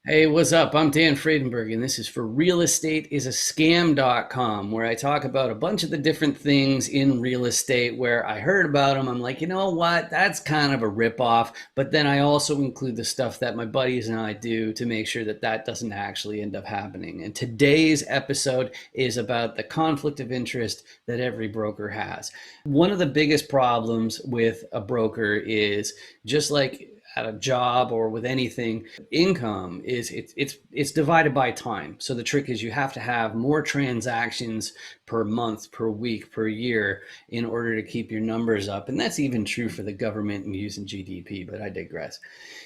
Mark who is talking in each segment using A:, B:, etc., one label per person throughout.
A: Hey, what's up? I'm Dan Fradenburgh, and this is for realestateisascam.com, where I talk about a bunch of the different things in real estate where I heard about them. I'm like, you know what? That's kind of a ripoff. But then I also include the stuff that my buddies and I do to make sure that that doesn't actually end up happening. And today's episode is about the conflict of interest that every broker has. One of the biggest problems with a broker is just like at a job or with anything, income is it's divided by time. So the trick is you have to have more transactions per month, per week, per year in order to keep your numbers up. And that's even true for the government and using GDP, but I digress.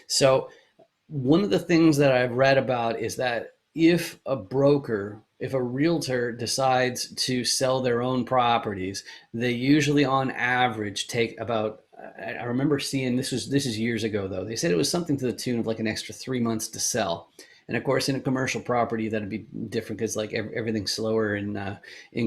A: So one of the things that I've read about is that if a realtor decides to sell their own properties, they usually on average take about, I remember seeing, this is years ago though. They said it was something to the tune of like an extra 3 months to sell. And of course, in a commercial property, that'd be different because like everything's slower in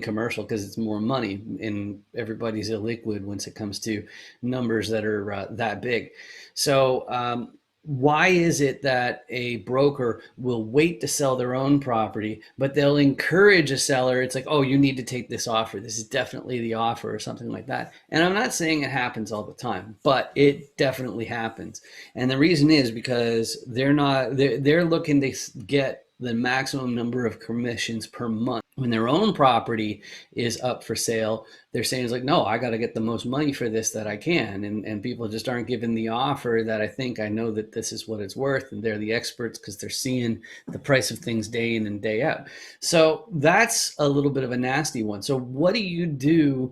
A: commercial because it's more money and everybody's illiquid once it comes to numbers that are that big. So why is it that a broker will wait to sell their own property, but they'll encourage a seller? It's like, oh, you need to take this offer. This is definitely the offer, or something like that. And I'm not saying it happens all the time, but it definitely happens. And the reason is because they're looking to get the maximum number of commissions per month. When their own property is up for sale, they're saying it's like, no, I got to get the most money for this that I can. And people just aren't given the offer that I know that this is what it's worth. And they're the experts because they're seeing the price of things day in and day out. So that's a little bit of a nasty one. So what do you do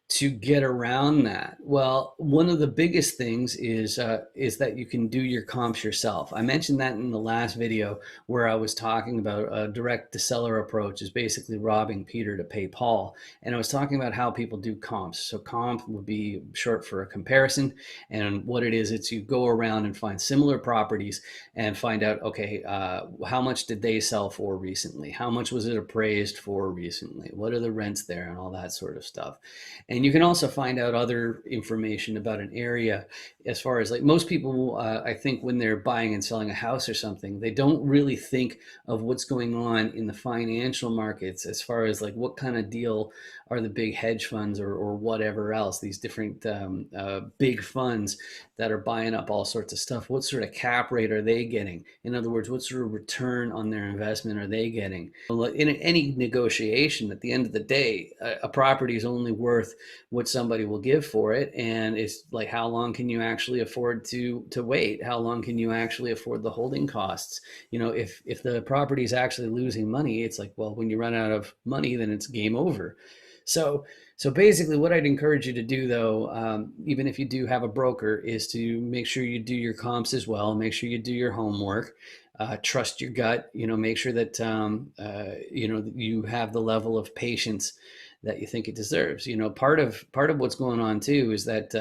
A: to get around that? Well, one of the biggest things is that you can do your comps yourself. I mentioned that in the last video where I was talking about a direct to seller approach is basically robbing Peter to pay Paul. And I was talking about how people do comps. So comp would be short for a comparison. And what it is, it's you go around and find similar properties and find out, okay, how much did they sell for recently? How much was it appraised for recently? What are the rents there and all that sort of stuff? And you can also find out other information about an area as far as like most people, I think when they're buying and selling a house or something, they don't really think of what's going on in the financial markets as far as like what kind of deal are the big hedge funds or whatever else, these different big funds that are buying up all sorts of stuff. What sort of cap rate are they getting? In other words, what sort of return on their investment are they getting? In any negotiation, at the end of the day, a property is only worth what somebody will give for it. And it's like, how long can you actually afford to wait? How long can you actually afford the holding costs? If the property is actually losing money, it's like, well, when you run out of money, then it's game over. So, so basically, what I'd encourage you to do, though, even if you do have a broker, is to make sure you do your comps as well. Make sure you do your homework. Trust your gut. Make sure that you have the level of patience that you think it deserves. Part of what's going on too is that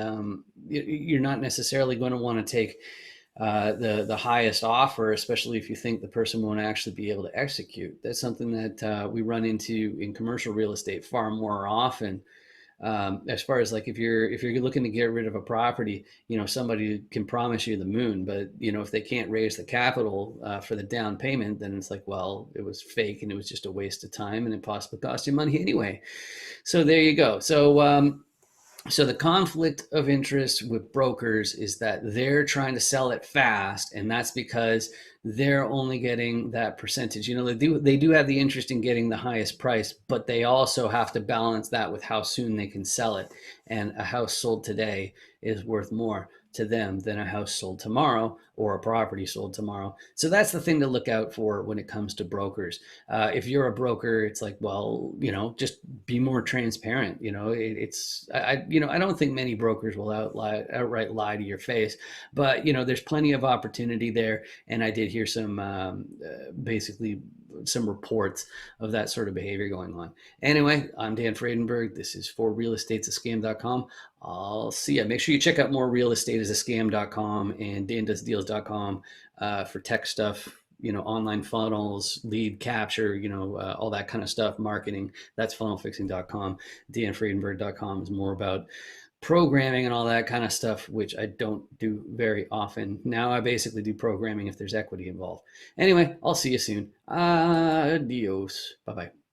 A: you're not necessarily going to want to take the highest offer, especially if you think the person won't actually be able to execute. That's something that we run into in commercial real estate far more often. As far as like if you're looking to get rid of a property, somebody can promise you the moon, but if they can't raise the capital for the down payment, then it's like, well, it was fake and it was just a waste of time and it possibly cost you money anyway. So there you go. So the conflict of interest with brokers is that they're trying to sell it fast, and that's because they're only getting that percentage. They do have the interest in getting the highest price, but they also have to balance that with how soon they can sell it. And a house sold today is worth more to them than a house sold tomorrow or a property sold tomorrow. So that's the thing to look out for when it comes to brokers. If you're a broker, it's like, well, just be more transparent. I don't think many brokers will outright lie to your face, but there's plenty of opportunity there. And I did hear some basically some reports of that sort of behavior going on. Anyway, I'm Dan Fradenburgh. This is for realestate'sascam.com. I'll see you. Make sure you check out more realestate'sascam.com and dandoesdeals.com for tech stuff, online funnels, lead capture, all that kind of stuff, marketing. That's funnelfixing.com. danfriedenberg.com is more about programming and all that kind of stuff, which I don't do very often. Now I basically do programming if there's equity involved. Anyway, I'll see you soon. Adios. Bye bye.